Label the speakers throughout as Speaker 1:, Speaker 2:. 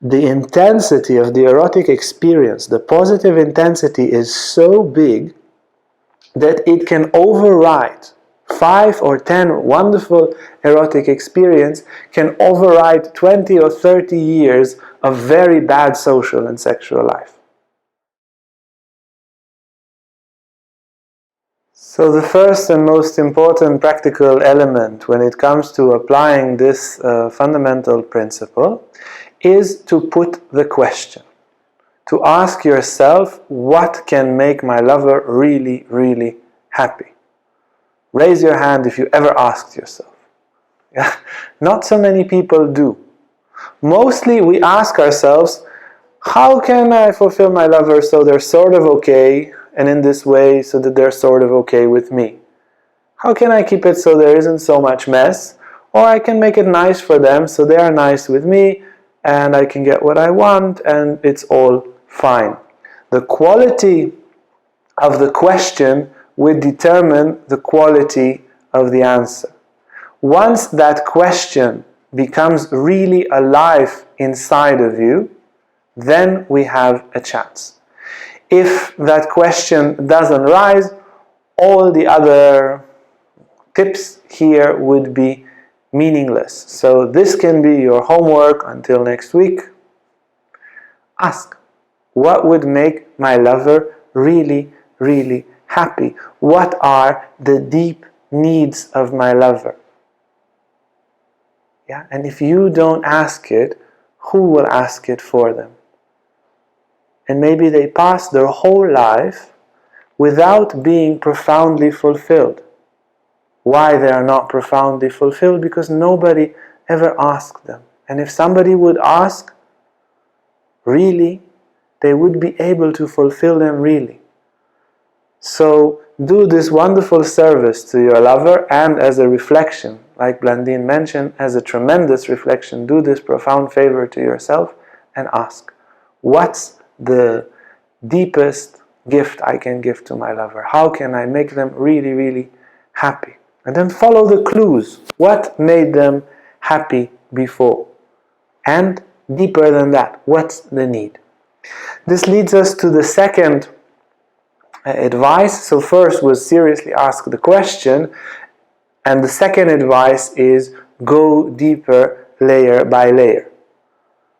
Speaker 1: the intensity of the erotic experience, the positive intensity, is so big that it can override 5 or 10 wonderful erotic experience, can override 20 or 30 years of very bad social and sexual life. So the first and most important practical element when it comes to applying this fundamental principle is to put the question. To ask yourself, what can make my lover really, really happy? Raise your hand if you ever asked yourself. Yeah? Not so many people do. Mostly we ask ourselves, how can I fulfill my lover so they're sort of okay, and in this way so that they're sort of okay with me? How can I keep it so there isn't so much mess? Or I can make it nice for them so they are nice with me and I can get what I want and it's all fine. The quality of the question will determine the quality of the answer. Once that question becomes really alive inside of you, then we have a chance. If that question doesn't rise, all the other tips here would be meaningless. So this can be your homework until next week. Ask, what would make my lover really, really happy? What are the deep needs of my lover? Yeah? And if you don't ask it, who will ask it for them? And maybe they pass their whole life without being profoundly fulfilled. Why they are not profoundly fulfilled? Because nobody ever asked them. And if somebody would ask, really, they would be able to fulfill them really. So do this wonderful service to your lover, and as a reflection, like Blandine mentioned, as a tremendous reflection, do this profound favor to yourself and ask, what's the deepest gift I can give to my lover? How can I make them really, really happy? And then follow the clues. What made them happy before? And deeper than that, what's the need? This leads us to the second advice. So first was seriously ask the question, and the second advice is go deeper layer by layer.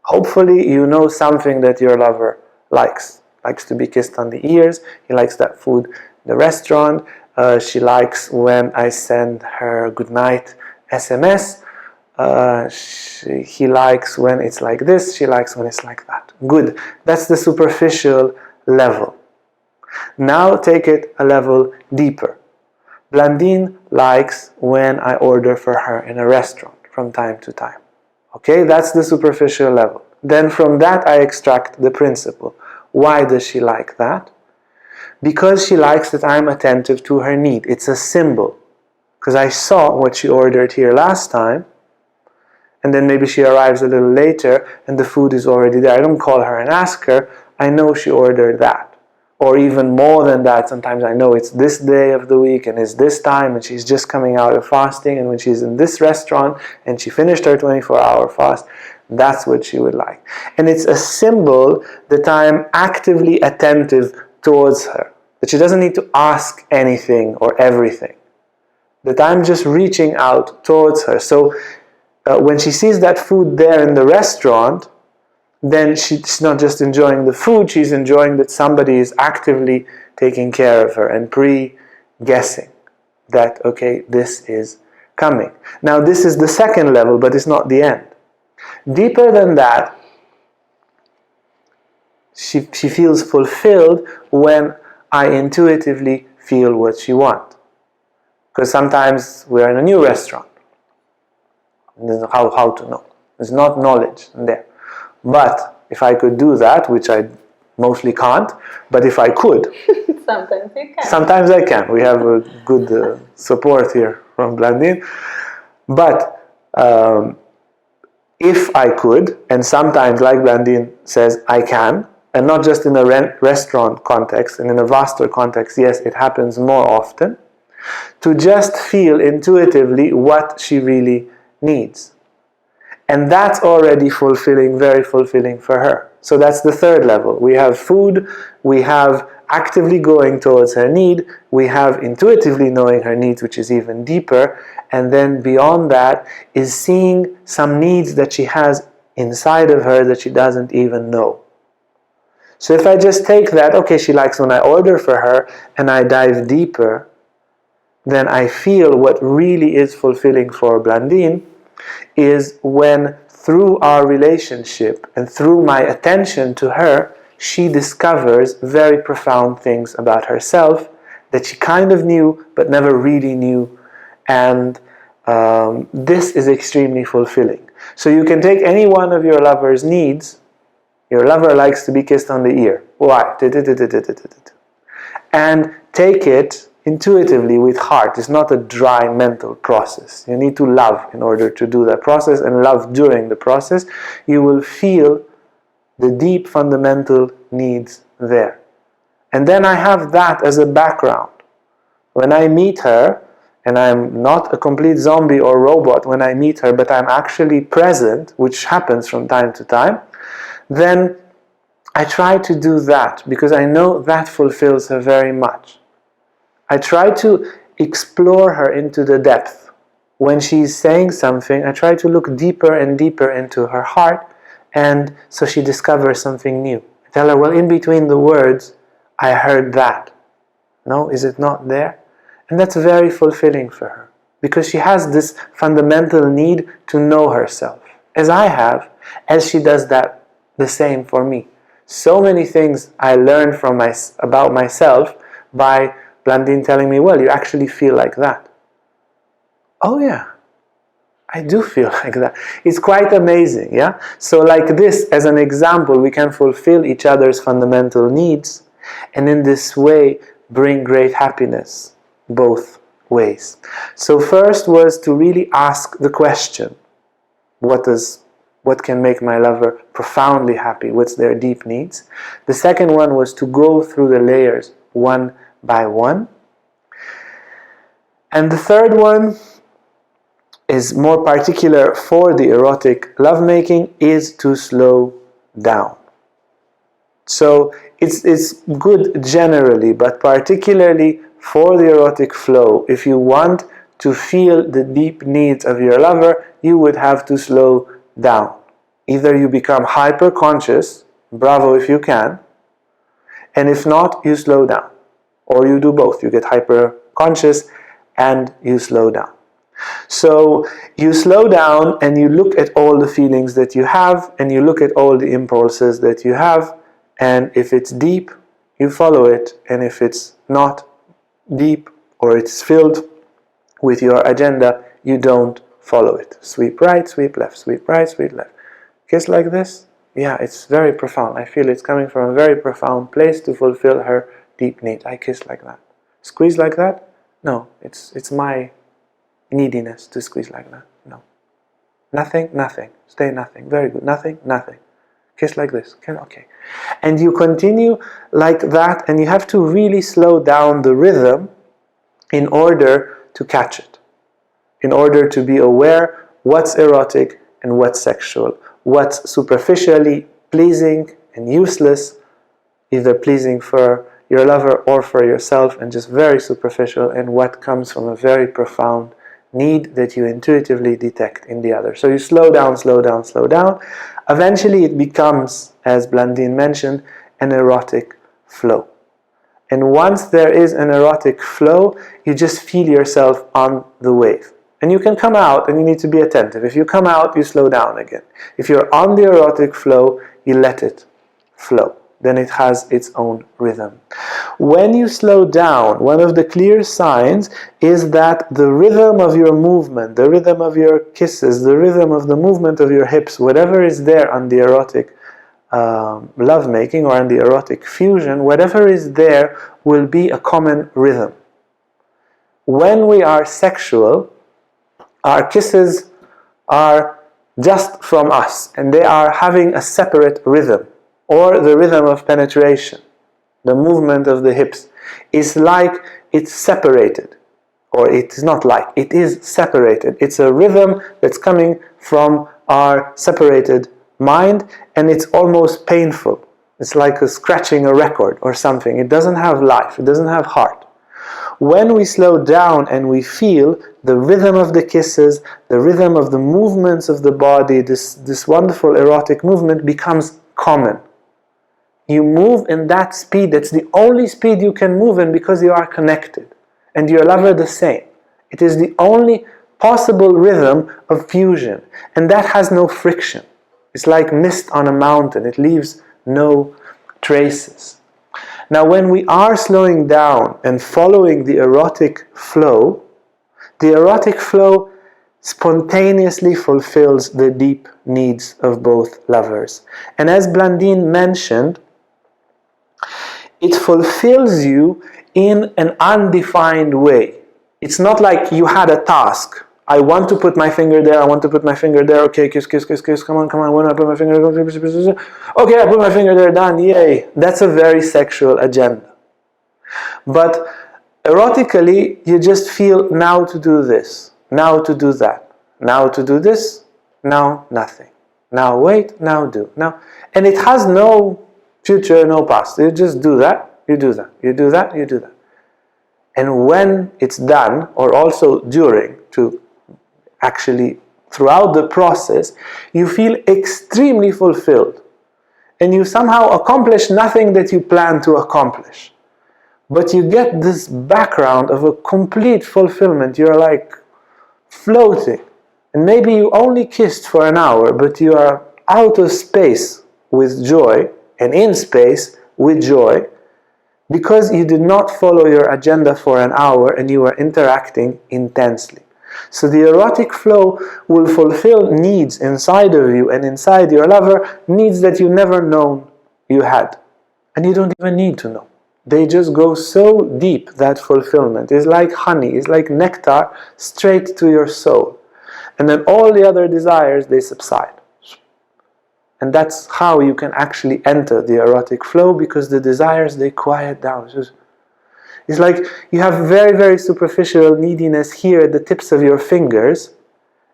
Speaker 1: Hopefully you know something that your lover likes. Likes to be kissed on the ears, he likes that food in the restaurant, she likes when I send her goodnight SMS, he likes when it's like this, she likes when it's like that. Good, that's the superficial level. Now take it a level deeper. Blandine likes when I order for her in a restaurant from time to time. Okay, that's the superficial level. Then from that I extract the principle. Why does she like that? Because she likes that I'm attentive to her need. It's a symbol. Because I saw what she ordered here last time, and then maybe she arrives a little later and the food is already there. I don't call her and ask her. I know she ordered that. Or even more than that, sometimes I know it's this day of the week and it's this time and she's just coming out of fasting, and when she's in this restaurant and she finished her 24-hour fast, that's what she would like. And it's a symbol that I'm actively attentive towards her. That she doesn't need to ask anything or everything. That I'm just reaching out towards her. So when she sees that food there in the restaurant, then she's not just enjoying the food, she's enjoying that somebody is actively taking care of her and pre-guessing that, okay, this is coming. Now this is the second level, but it's not the end. Deeper than that, she feels fulfilled when I intuitively feel what she wants. Because sometimes we're in a new restaurant. How to know? There's not knowledge there. But if I could do that, which I mostly can't, but if I could,
Speaker 2: sometimes you can.
Speaker 1: Sometimes I can. We have a good support here from Blandine. But if I could, and sometimes, like Blandine says, I can, and not just in a restaurant context, and in a vaster context, yes, it happens more often, to just feel intuitively what she really needs. And that's already fulfilling, very fulfilling for her. So that's the third level. We have food, we have actively going towards her need, we have intuitively knowing her needs, which is even deeper, and then beyond that is seeing some needs that she has inside of her that she doesn't even know. So if I just take that, okay, she likes when I order for her, and I dive deeper, then I feel what really is fulfilling for Blandine is when through our relationship and through my attention to her, she discovers very profound things about herself that she kind of knew but never really knew. And this is extremely fulfilling. So you can take any one of your lover's needs. Your lover likes to be kissed on the ear. Why? And take it intuitively with heart. It's not a dry mental process. You need to love in order to do that process, and love during the process. You will feel the deep fundamental needs there. And then I have that as a background. When I meet her, and I'm not a complete zombie or robot when I meet her, but I'm actually present, which happens from time to time, then I try to do that because I know that fulfills her very much. I try to explore her into the depth. When she's saying something, I try to look deeper and deeper into her heart, and so she discovers something new. I tell her, well, in between the words, I heard that. No, is it not there? And that's very fulfilling for her, because she has this fundamental need to know herself, as I have, as she does that the same for me. So many things I learned about myself by Blandine telling me, well, you actually feel like that. Oh yeah, I do feel like that. It's quite amazing, yeah? So like this, as an example, we can fulfill each other's fundamental needs, and in this way bring great happiness both ways. So first was to really ask the question, what can make my lover profoundly happy? What's their deep needs? The second one was to go through the layers one by one. And the third one is more particular for the erotic lovemaking, is to slow down. So it's good generally, but particularly for the erotic flow, if you want to feel the deep needs of your lover, you would have to slow down. Either you become hyper conscious, bravo if you can, and if not, you slow down. Or you do both, you get hyper conscious and you slow down. So you slow down and you look at all the feelings that you have, and you look at all the impulses that you have, and if it's deep, you follow it, and if it's not deep or it's filled with your agenda, you don't follow it. Sweep right, sweep left, sweep right, sweep left. Kiss like this? Yeah, it's very profound. I feel it's coming from a very profound place to fulfill her deep need. I kiss like that. Squeeze like that? No, it's my neediness to squeeze like that. No. Nothing, nothing. Stay nothing. Very good. Nothing, nothing. Kiss like this. Okay. And you continue like that, and you have to really slow down the rhythm in order to catch it. In order to be aware what's erotic and what's sexual. What's superficially pleasing and useless, either pleasing for your lover or for yourself and just very superficial, and what comes from a very profound need that you intuitively detect in the other. So you slow down, slow down, slow down. Eventually it becomes, as Blandine mentioned, an erotic flow. And once there is an erotic flow, you just feel yourself on the wave. And you can come out, and you need to be attentive. If you come out, you slow down again. If you're on the erotic flow, you let it flow. Then it has its own rhythm. When you slow down, one of the clear signs is that the rhythm of your movement, the rhythm of your kisses, the rhythm of the movement of your hips, whatever is there on the erotic lovemaking or on the erotic fusion, whatever is there will be a common rhythm. When we are sexual, our kisses are just from us, and they are having a separate rhythm, or the rhythm of penetration, the movement of the hips, is like it's separated, or it is not like, it is separated. It's a rhythm that's coming from our separated mind, and it's almost painful. It's like scratching a record or something. It doesn't have life, it doesn't have heart. When we slow down and we feel the rhythm of the kisses, the rhythm of the movements of the body, this wonderful erotic movement becomes common. You move in that speed. That's the only speed you can move in, because you are connected. And your lover the same. It is the only possible rhythm of fusion. And that has no friction. It's like mist on a mountain. It leaves no traces. Now when we are slowing down and following the erotic flow spontaneously fulfills the deep needs of both lovers. And as Blandine mentioned, it fulfills you in an undefined way. It's not like you had a task. I want to put my finger there, I want to put my finger there, okay, kiss, kiss, kiss, kiss, come on, when I put my finger there, okay, I put my finger there, done, yay. That's a very sexual agenda. But erotically, you just feel now to do this, now to do that, now to do this, now nothing. Now wait, now do, now. And it has no future, no past. You just do that, you do that, you do that, you do that. And when it's done, or also during, to actually throughout the process, you feel extremely fulfilled. And you somehow accomplish nothing that you plan to accomplish. But you get this background of a complete fulfillment. You're like floating. And maybe you only kissed for an hour, but you are out of space with joy, and in space with joy, because you did not follow your agenda for an hour and you were interacting intensely. So the erotic flow will fulfill needs inside of you and inside your lover, needs that you never known you had. And you don't even need to know. They just go so deep, that fulfillment. It's like honey, it's like nectar straight to your soul. And then all the other desires, they subside. And that's how you can actually enter the erotic flow, because the desires, they quiet down. It's like you have very, very superficial neediness here at the tips of your fingers,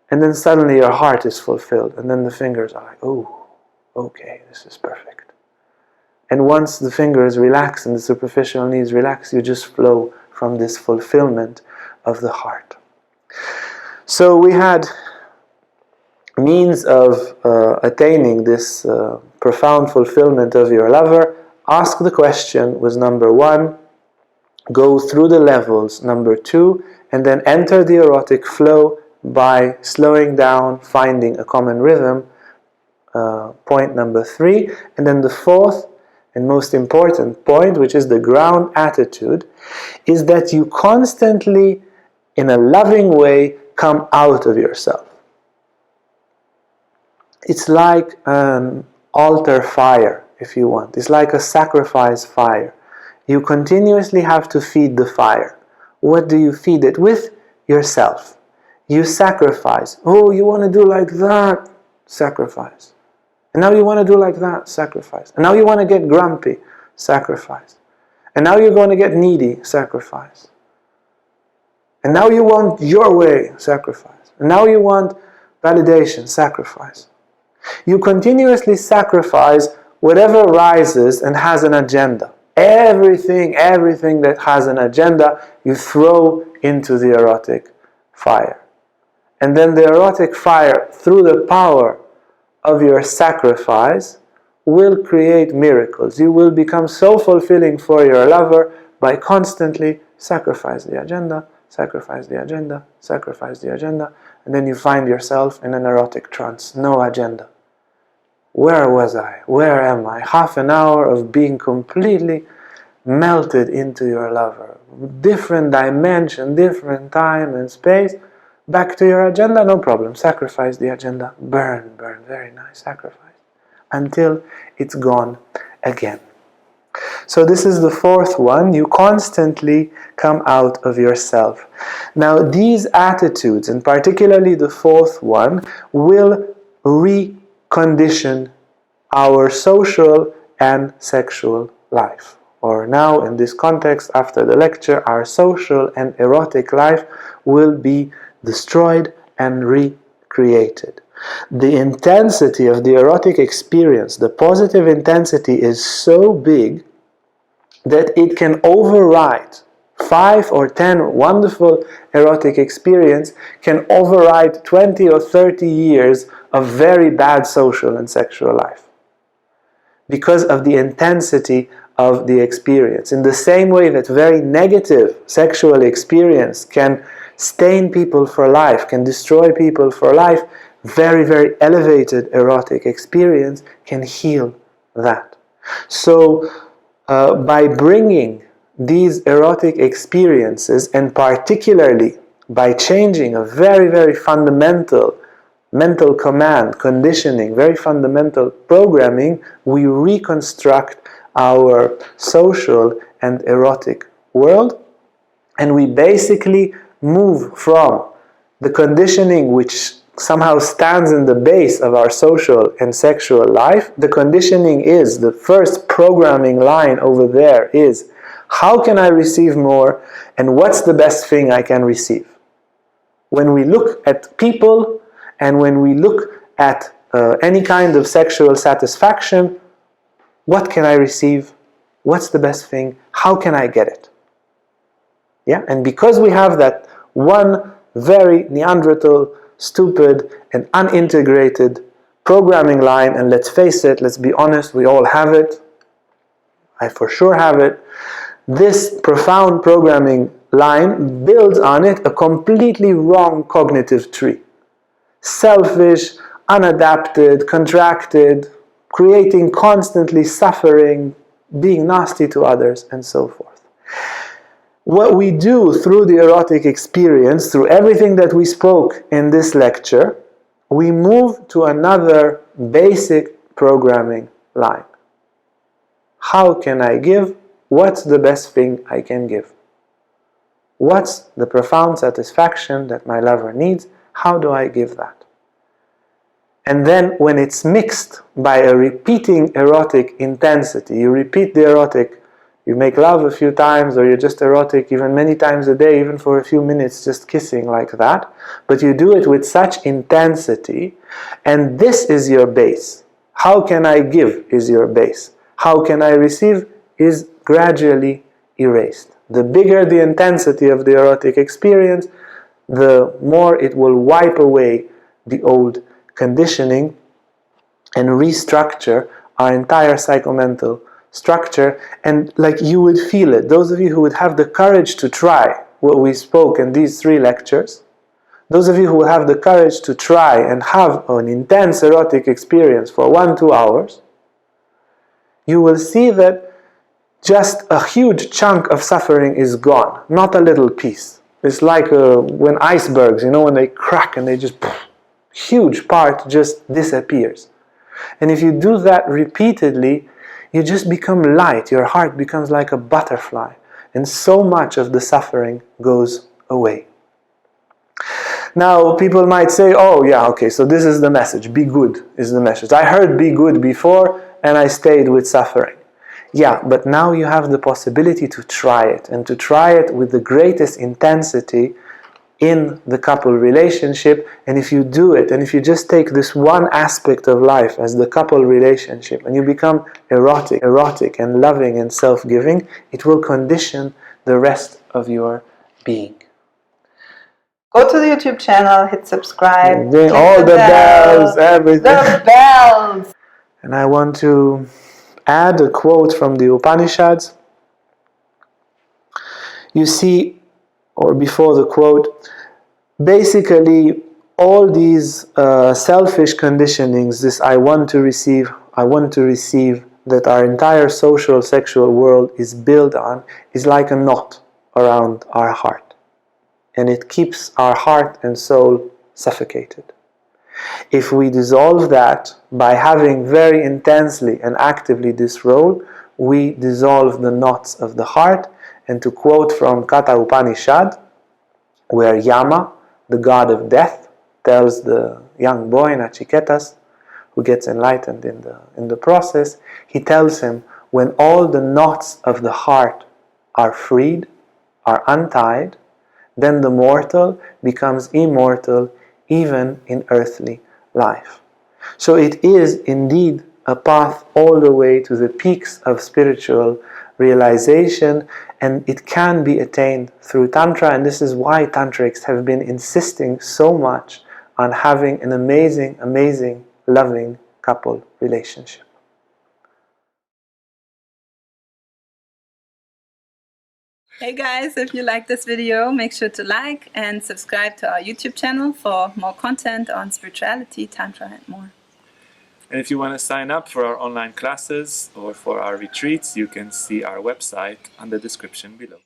Speaker 1: and then suddenly your heart is fulfilled, and then the fingers are like, oh, okay, this is perfect. And once the fingers relax and the superficial needs relax, you just flow from this fulfillment of the heart. So we had means of attaining this profound fulfillment of your lover. Ask the question was number 1, go through the levels number 2, and then enter the erotic flow by slowing down, finding a common rhythm, point number 3. And then the fourth and most important point, which is the ground attitude, is that you constantly, in a loving way, come out of yourself. It's like an altar fire, if you want. It's like a sacrifice fire. You continuously have to feed the fire. What do you feed it with? Yourself. You sacrifice. Oh, you want to do like that? Sacrifice. And now you want to do like that? Sacrifice. And now you want to get grumpy? Sacrifice. And now you're going to get needy? Sacrifice. And now you want your way? Sacrifice. And now you want validation? Sacrifice. You continuously sacrifice whatever rises and has an agenda. Everything that has an agenda, you throw into the erotic fire. And then the erotic fire, through the power of your sacrifice, will create miracles. You will become so fulfilling for your lover by constantly sacrifice the agenda, sacrifice the agenda, sacrifice the agenda, and then you find yourself in an erotic trance. No agenda. Where was I? Where am I? Half an hour of being completely melted into your lover. Different dimension, different time and space. Back to your agenda, no problem. Sacrifice the agenda. Burn, burn. Very nice. Sacrifice. Until it's gone again. So this is the fourth one. You constantly come out of yourself. Now these attitudes, and particularly the fourth one, will recondition our social and sexual life. Or now in this context, after the lecture, our social and erotic life will be destroyed and recreated. The intensity of the erotic experience, the positive intensity, is so big that it can override 5 or 10 wonderful erotic experience, can override 20 or 30 years of very bad social and sexual life, because of the intensity of the experience. In the same way that very negative sexual experience can stain people for life, can destroy people for life, very, very elevated erotic experience can heal that. So by bringing these erotic experiences, and particularly by changing a very, very fundamental mental command, conditioning, very fundamental programming, we reconstruct our social and erotic world, and we basically move from the conditioning which somehow stands in the base of our social and sexual life. The conditioning is, the first programming line over there is, how can I receive more, and what's the best thing I can receive? When we look at people, and when we look at any kind of sexual satisfaction, what can I receive? What's the best thing? How can I get it? Yeah, and because we have that one very Neanderthal, stupid and unintegrated programming line, and let's face it, let's be honest, we all have it. I for sure have it. This profound programming line builds on it a completely wrong cognitive tree. Selfish, unadapted, contracted, creating constantly suffering, being nasty to others, and so forth. What we do through the erotic experience, through everything that we spoke in this lecture, we move to another basic programming line. How can I give? What's the best thing I can give? What's the profound satisfaction that my lover needs? How do I give that? And then when it's mixed by a repeating erotic intensity, you repeat the erotic, you make love a few times, or you're just erotic even many times a day, even for a few minutes, just kissing like that, but you do it with such intensity, and this is your base. How can I give is your base. How can I receive is gradually erased. The bigger the intensity of the erotic experience, the more it will wipe away the old conditioning and restructure our entire psychomental structure. And like, you would feel it. Those of you who would have the courage to try what we spoke in these 3 lectures, those of you who will have the courage to try and have an intense erotic experience for 1-2 hours, you will see that just a huge chunk of suffering is gone, not a little piece. It's like when icebergs, when they crack and they just, huge part just disappears. And if you do that repeatedly, you just become light. Your heart becomes like a butterfly, and so much of the suffering goes away. Now, people might say, oh yeah, okay, so this is the message. Be good is the message. I heard be good before, and I stayed with suffering. Yeah, but now you have the possibility to try it, and to try it with the greatest intensity in the couple relationship. And if you do it, and if you just take this one aspect of life as the couple relationship, and you become erotic and loving and self-giving, it will condition the rest of your being.
Speaker 2: Go to the YouTube channel, hit subscribe,
Speaker 1: click all the bells, everything.
Speaker 2: The bells!
Speaker 1: And I want to add a quote from the Upanishads. You see, or before the quote, basically all these selfish conditionings, this I want to receive, that our entire social, sexual world is built on, is like a knot around our heart. And it keeps our heart and soul suffocated. If we dissolve that by having very intensely and actively this role, we dissolve the knots of the heart. And to quote from Katha Upanishad, where Yama, the god of death, tells the young boy Nachiketas, who gets enlightened in the process, he tells him, when all the knots of the heart are freed, are untied, then the mortal becomes immortal even in earthly life. So it is indeed a path all the way to the peaks of spiritual realization, and it can be attained through Tantra, and this is why Tantrics have been insisting so much on having an amazing, amazing, loving couple relationship.
Speaker 2: Hey guys, if you like this video, make sure to like and subscribe to our YouTube channel for more content on spirituality, Tantra and more.
Speaker 3: And if you want to sign up for our online classes or for our retreats, you can see our website on the description below.